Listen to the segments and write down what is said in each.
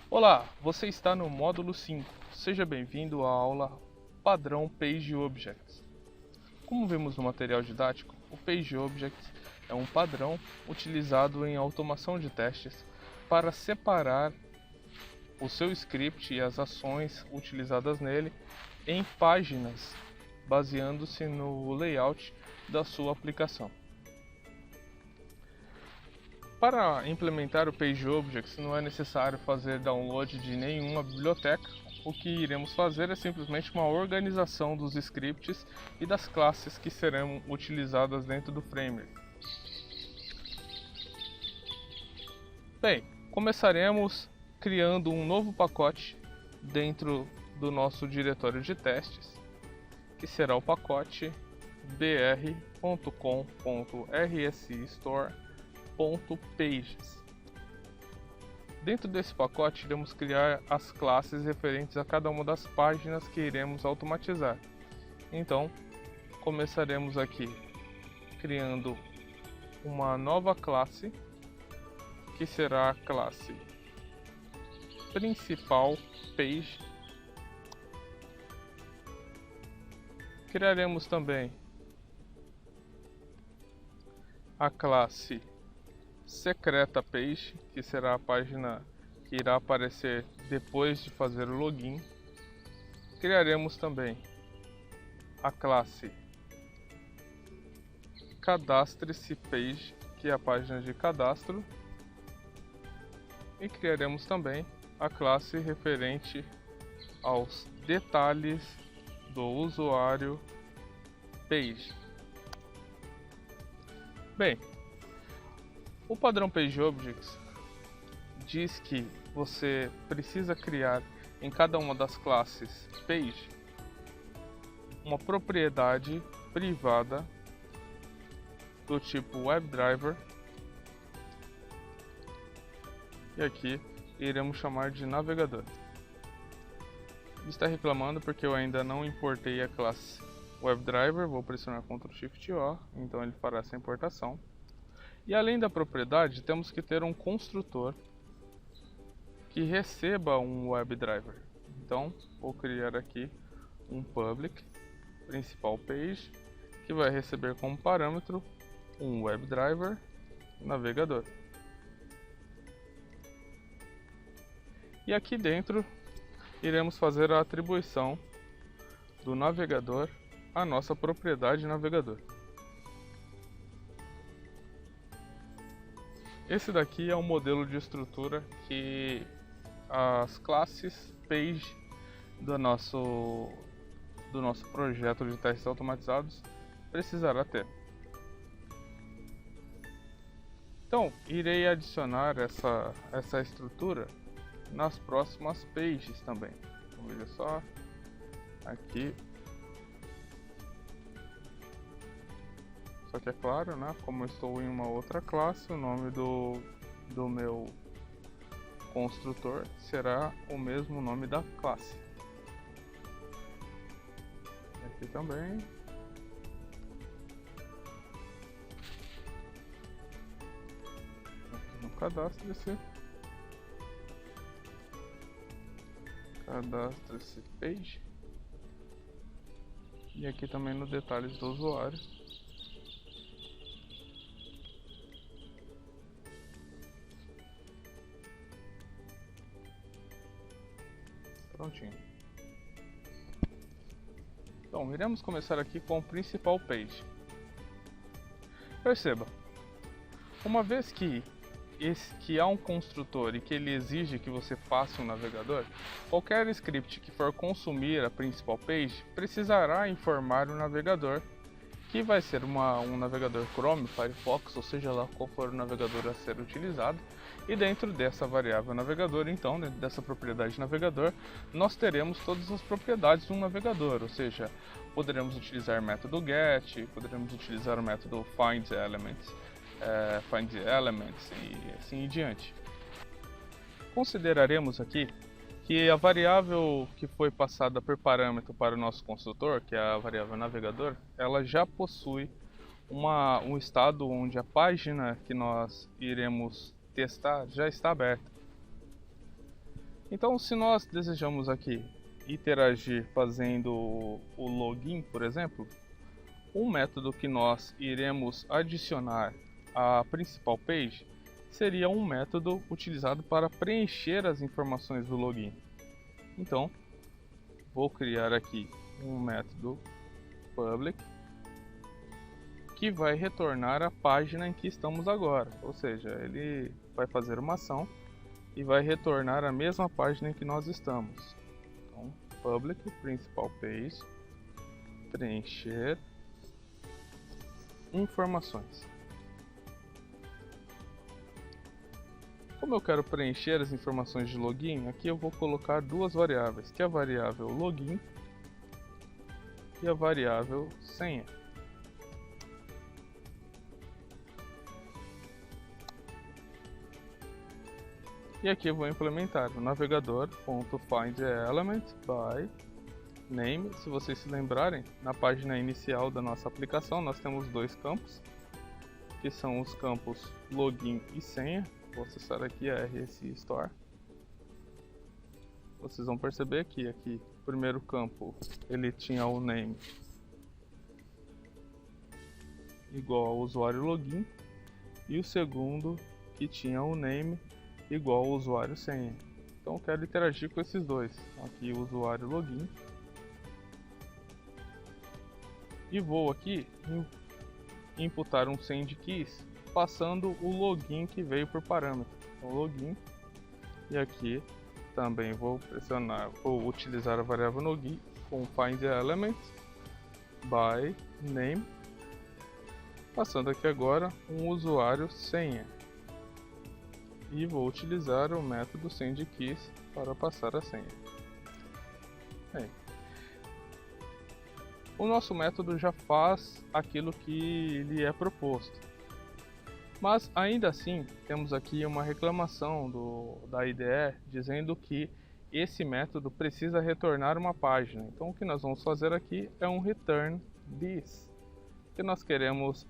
Olá, você está no módulo 5. Seja bem-vindo à aula Padrão PageObjects. Como vimos no material didático, o PageObjects é um padrão utilizado em automação de testes para separar o seu script e as ações utilizadas nele em páginas, baseando-se no layout da sua aplicação. Para implementar o PageObjects não é necessário fazer download de nenhuma biblioteca. O que iremos fazer é simplesmente uma organização dos scripts e das classes que serão utilizadas dentro do framework. Bem, começaremos criando um novo pacote dentro do nosso diretório de testes, que será o pacote br.com.rsistore.pages. Dentro desse pacote iremos criar as classes referentes a cada uma das páginas que iremos automatizar. Então, começaremos aqui criando uma nova classe, que será a classe principal page. Criaremos também a classe secreta page, que será a página que irá aparecer depois de fazer o login. Criaremos também a classe cadastre-se page, que é a página de cadastro, e criaremos também a classe referente aos detalhes do usuário page. Bem, o padrão PageObjects diz que você precisa criar em cada uma das classes Page uma propriedade privada do tipo WebDriver, e aqui iremos chamar de navegador. Ele está reclamando porque eu ainda não importei a classe WebDriver. Vou pressionar Ctrl Shift O, então ele fará essa importação. E além da propriedade, temos que ter um construtor que receba um WebDriver. Então, vou criar aqui um public principal page, que vai receber como parâmetro um WebDriver navegador. E aqui dentro iremos fazer a atribuição do navegador à nossa propriedade navegador. Esse daqui é um modelo de estrutura que as classes Page do nosso projeto de testes automatizados precisará ter. Então, irei adicionar essa estrutura nas próximas pages também. Então, veja só, aqui. Só que é claro, né, como eu estou em uma outra classe, o nome do meu construtor será o mesmo nome da classe. Aqui também. Aqui no cadastre-se. Cadastre-se page. E aqui também no detalhes do usuário. Prontinho. Então, iremos começar aqui com o principal page. Perceba, uma vez que há um construtor e que ele exige que você faça um navegador, qualquer script que for consumir a principal page precisará informar o navegador, que vai ser um navegador Chrome, Firefox, ou seja lá qual for o navegador a ser utilizado. E dentro dessa variável navegador, então, dentro dessa propriedade navegador, nós teremos todas as propriedades de um navegador, ou seja, poderemos utilizar o método get, poderemos utilizar o método find elements e assim em diante. Consideraremos aqui que a variável que foi passada por parâmetro para o nosso construtor, que é a variável navegador, ela já possui um estado onde a página que nós iremos testar já está aberta. Então, se nós desejamos aqui interagir fazendo o login, por exemplo, um método que nós iremos adicionar à principal page seria um método utilizado para preencher as informações do login. Então, vou criar aqui um método public que vai retornar a página em que estamos agora, ou seja, ele vai fazer uma ação e vai retornar a mesma página em que nós estamos. Então, public principal page, preencher informações. Como eu quero preencher as informações de login, aqui eu vou colocar duas variáveis, que é a variável login e a variável senha. E aqui eu vou implementar o navegador.findElement by name. Se vocês se lembrarem, na página inicial da nossa aplicação nós temos dois campos, que são os campos login e senha. Vou acessar aqui a RSI Store. Vocês vão perceber que aqui o primeiro campo ele tinha o name igual ao usuário login e o segundo que tinha o name igual ao usuário senha. Então eu quero interagir com esses dois. Aqui o usuário login e vou aqui imputar um send keys passando o login que veio por parâmetro. Então login, e aqui também vou utilizar a variável login com findElement by name, passando aqui agora um usuário senha. E vou utilizar o método sendKeys para passar a senha. Bem, o nosso método já faz aquilo que lhe é proposto. Mas ainda assim, temos aqui uma reclamação da IDE dizendo que esse método precisa retornar uma página. Então o que nós vamos fazer aqui é um return this, que nós queremos,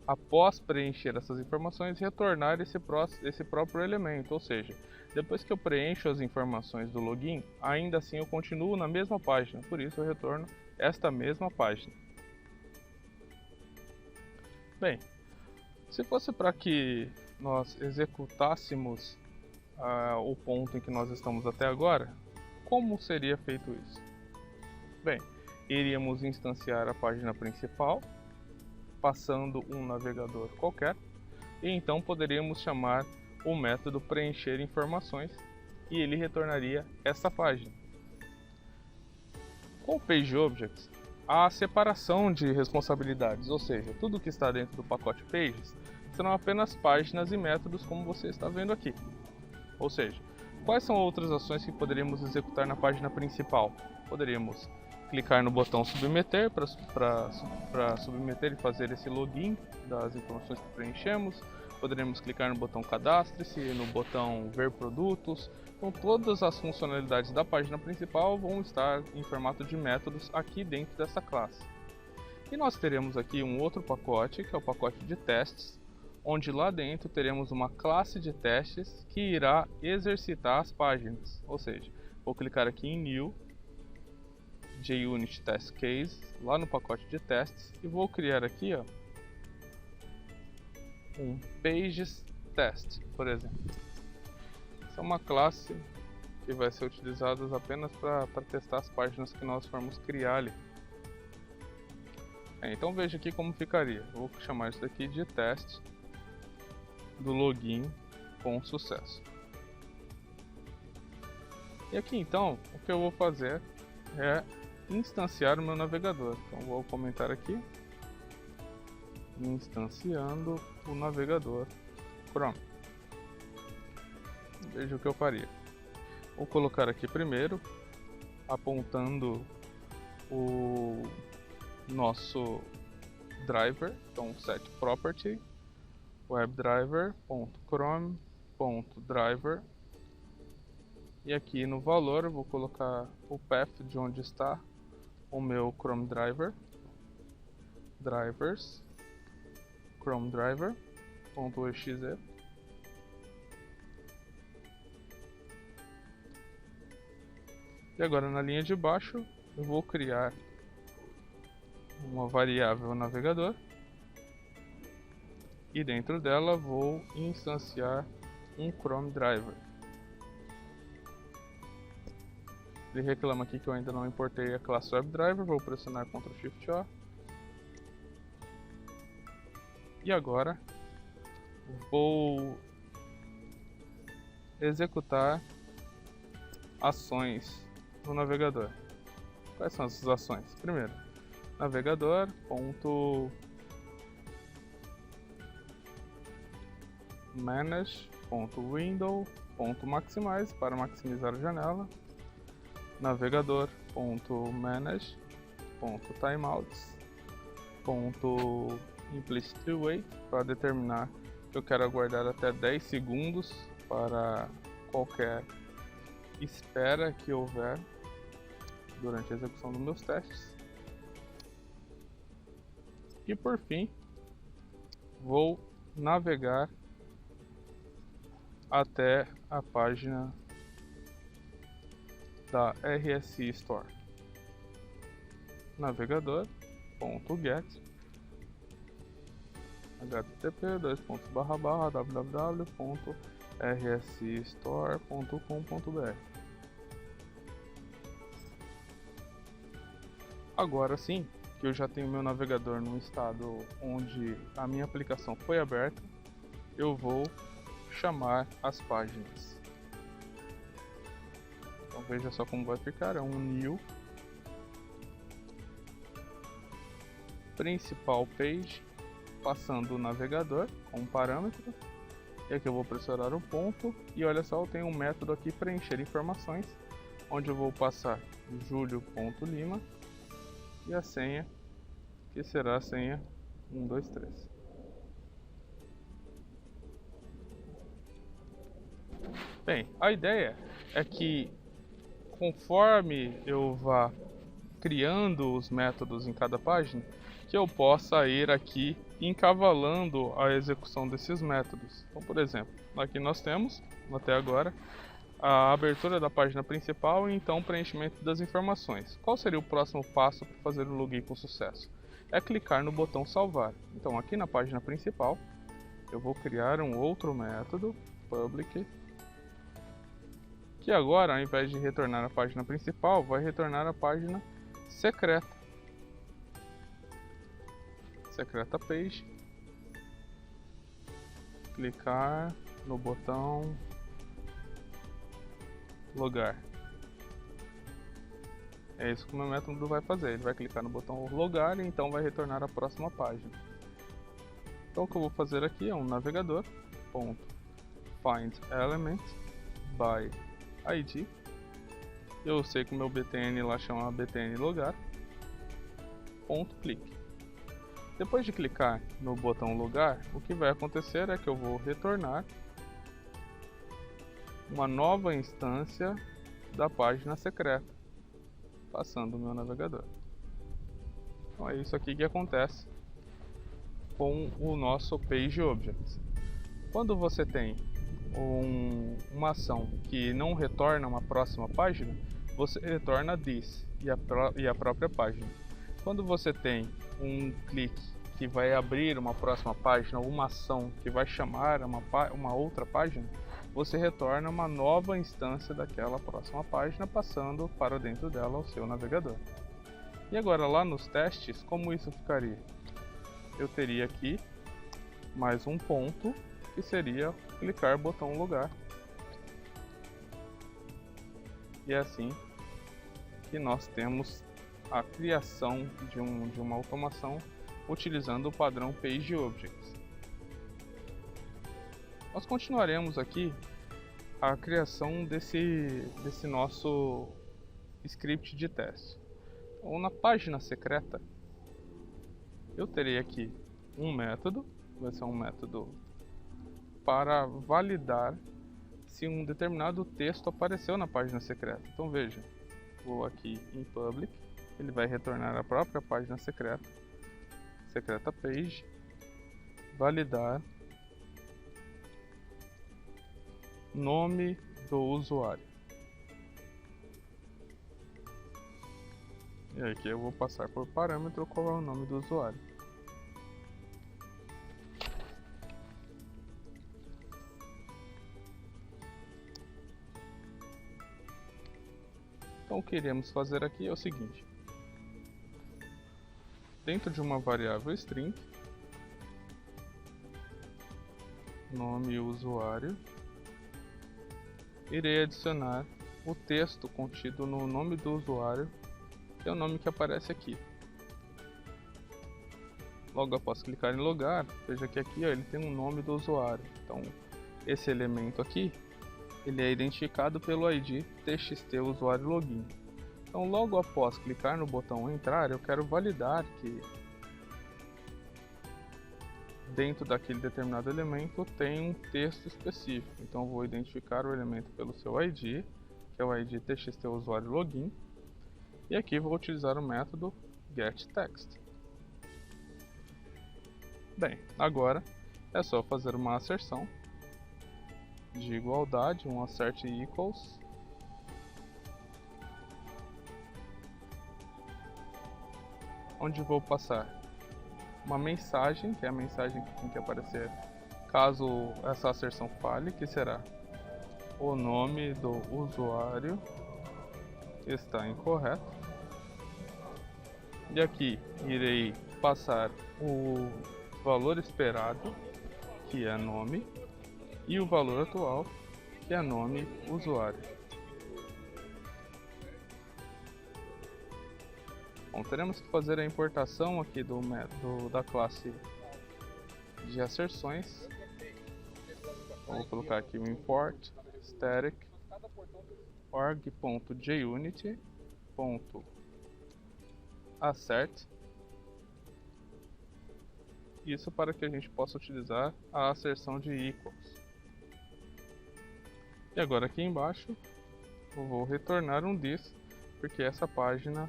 após preencher essas informações, retornar esse próprio elemento. Ou seja, depois que eu preencho as informações do login, ainda assim eu continuo na mesma página, por isso eu retorno esta mesma página. Bem, se fosse para que nós executássemos o ponto em que nós estamos até agora, como seria feito isso? Bem, iríamos instanciar a página principal, passando um navegador qualquer, e então poderíamos chamar o método preencher informações e ele retornaria essa página. Com o PageObjects, há a separação de responsabilidades, ou seja, tudo que está dentro do pacote Pages serão apenas páginas e métodos, como você está vendo aqui. Ou seja, quais são outras ações que poderíamos executar na página principal? Poderíamos clicar no botão submeter para submeter e fazer esse login das informações que preenchemos. Poderíamos clicar no botão cadastre-se, no botão ver produtos. Então todas as funcionalidades da página principal vão estar em formato de métodos aqui dentro dessa classe. E nós teremos aqui um outro pacote, que é o pacote de testes, onde lá dentro teremos uma classe de testes que irá exercitar as páginas. Ou seja, vou clicar aqui em New, JUnit Test Case, lá no pacote de testes, e vou criar aqui um Pages Test, por exemplo. Essa é uma classe que vai ser utilizada apenas para testar as páginas que nós formos criar ali. Então veja aqui como ficaria. Vou chamar isso daqui de teste do login com sucesso. E aqui então, o que eu vou fazer é instanciar o meu navegador. Então vou comentar aqui, instanciando o navegador Chrome. Veja o que eu faria. Vou colocar aqui primeiro, apontando o nosso driver, então set property webdriver.chrome.driver, e aqui no valor eu vou colocar o path de onde está o meu Chrome driver, drivers Chrome driver.exe, E agora na linha de baixo eu vou criar uma variável navegador e dentro dela vou instanciar um Chrome Driver. Ele reclama aqui que eu ainda não importei a classe WebDriver, vou pressionar Ctrl Shift O. E agora vou executar ações no navegador. Quais são essas ações? Primeiro, navegador.manage.window.maximize para maximizar a janela. navegador.manage.timeouts.implicitWait para determinar que eu quero aguardar até 10 segundos para qualquer espera que houver durante a execução dos meus testes. E por fim, vou navegar até a página da RSI Store. Navegador.get http://www.rsistore.com.br. Agora sim, que eu já tenho meu navegador num estado onde a minha aplicação foi aberta, eu vou chamar as páginas. Então veja só como vai ficar, é um new principal page, passando o navegador com um parâmetro, e aqui eu vou pressionar o ponto, e olha só, eu tenho um método aqui, preencher informações, onde eu vou passar julio.lima e a senha, que será a senha 123. Bem, a ideia é que conforme eu vá criando os métodos em cada página, que eu possa ir aqui encavalando a execução desses métodos. Então, por exemplo, aqui nós temos, até agora, a abertura da página principal e então o preenchimento das informações. Qual seria o próximo passo para fazer o login com sucesso? É clicar no botão salvar. Então aqui na página principal, eu vou criar um outro método, public, que agora, ao invés de retornar a página principal, vai retornar a página secreta. Secreta page. Clicar no botão logar. É isso que o meu método vai fazer. Ele vai clicar no botão logar e então vai retornar a próxima página. Então o que eu vou fazer aqui é um navegador .find element by id. Eu sei que o meu btn lá chama btn logar. Clique. Depois de clicar no botão logar, o que vai acontecer é que eu vou retornar uma nova instância da página secreta, passando o meu navegador. Então é isso aqui que acontece com o nosso PageObjects. Quando você tem uma ação que não retorna uma próxima página, você retorna this e a própria página. Quando você tem um clique que vai abrir uma próxima página, ou uma ação que vai chamar uma outra página, você retorna uma nova instância daquela próxima página, passando para dentro dela o seu navegador. E agora lá nos testes, como isso ficaria? Eu teria aqui mais um ponto, que seria clicar botão logar. E é assim que nós temos a criação de uma automação utilizando o padrão PageObjects. Nós continuaremos aqui a criação desse nosso script de teste. Então, na página secreta, eu terei aqui um método, vai ser um método para validar se um determinado texto apareceu na página secreta. Então veja, vou aqui em public, ele vai retornar a própria página secreta, secreta page, validar nome do usuário. E aqui eu vou passar por parâmetro qual é o nome do usuário. Então o que iremos fazer aqui é o seguinte. Dentro de uma variável string, nome usuário, irei adicionar o texto contido no nome do usuário, que é o nome que aparece aqui. Logo após clicar em logar, veja que aqui ele tem um nome do usuário. Então esse elemento aqui, ele é identificado pelo ID txt usuário login. Então logo após clicar no botão entrar, eu quero validar que dentro daquele determinado elemento tem um texto específico. Então eu vou identificar o elemento pelo seu ID, que é o ID txt usuário login, e aqui vou utilizar o método getText. Bem, agora é só fazer uma asserção de igualdade, um assert equals, onde vou passar uma mensagem, que é a mensagem que tem que aparecer caso essa asserção falhe, que será o nome do usuário está incorreto. E aqui irei passar o valor esperado, que é nome, e o valor atual, que é nome usuário. Bom, teremos que fazer a importação aqui da classe de asserções. Vou colocar aqui o import static org.junity.assert. Isso para que a gente possa utilizar a asserção de equals. E agora aqui embaixo eu vou retornar um this, porque essa página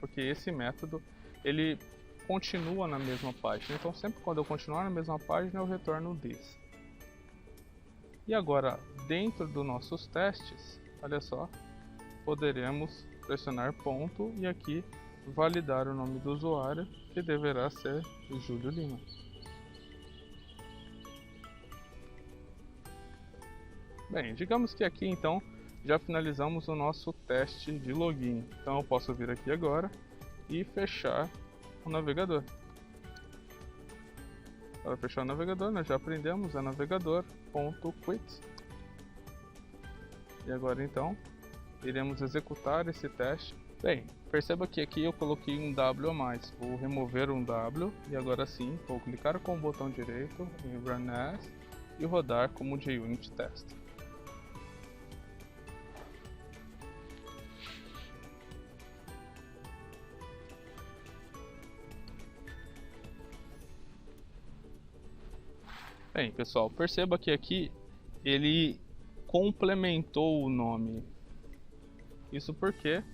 porque esse método ele continua na mesma página. Então sempre quando eu continuar na mesma página eu retorno o this. E agora dentro dos nossos testes, olha só, poderemos pressionar ponto e aqui validar o nome do usuário, que deverá ser Júlio Lima. Bem, digamos que aqui então já finalizamos o nosso teste de login. Então eu posso vir aqui agora e fechar o navegador. Para fechar o navegador, nós já aprendemos, é navegador.quit. E agora então iremos executar esse teste. Bem, perceba que aqui eu coloquei um W a mais. Vou remover um W e agora sim vou clicar com o botão direito em Run As e rodar como JUnit Test. Bem, pessoal, perceba que aqui ele complementou o nome. Isso porque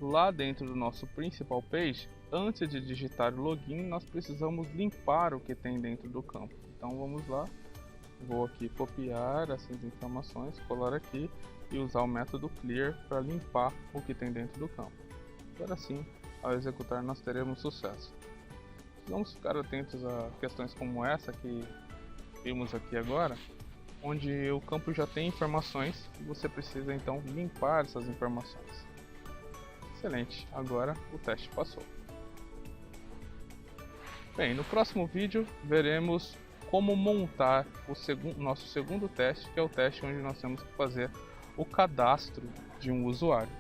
lá dentro do nosso principal page, antes de digitar o login, nós precisamos limpar o que tem dentro do campo. Então vamos lá, vou aqui copiar essas informações, colar aqui e usar o método clear para limpar o que tem dentro do campo. Agora sim, ao executar nós teremos sucesso. Vamos ficar atentos a questões como essa que vimos aqui agora, onde o campo já tem informações e você precisa então limpar essas informações. Excelente, agora o teste passou. Bem, no próximo vídeo veremos como montar o nosso segundo teste, que é o teste onde nós temos que fazer o cadastro de um usuário.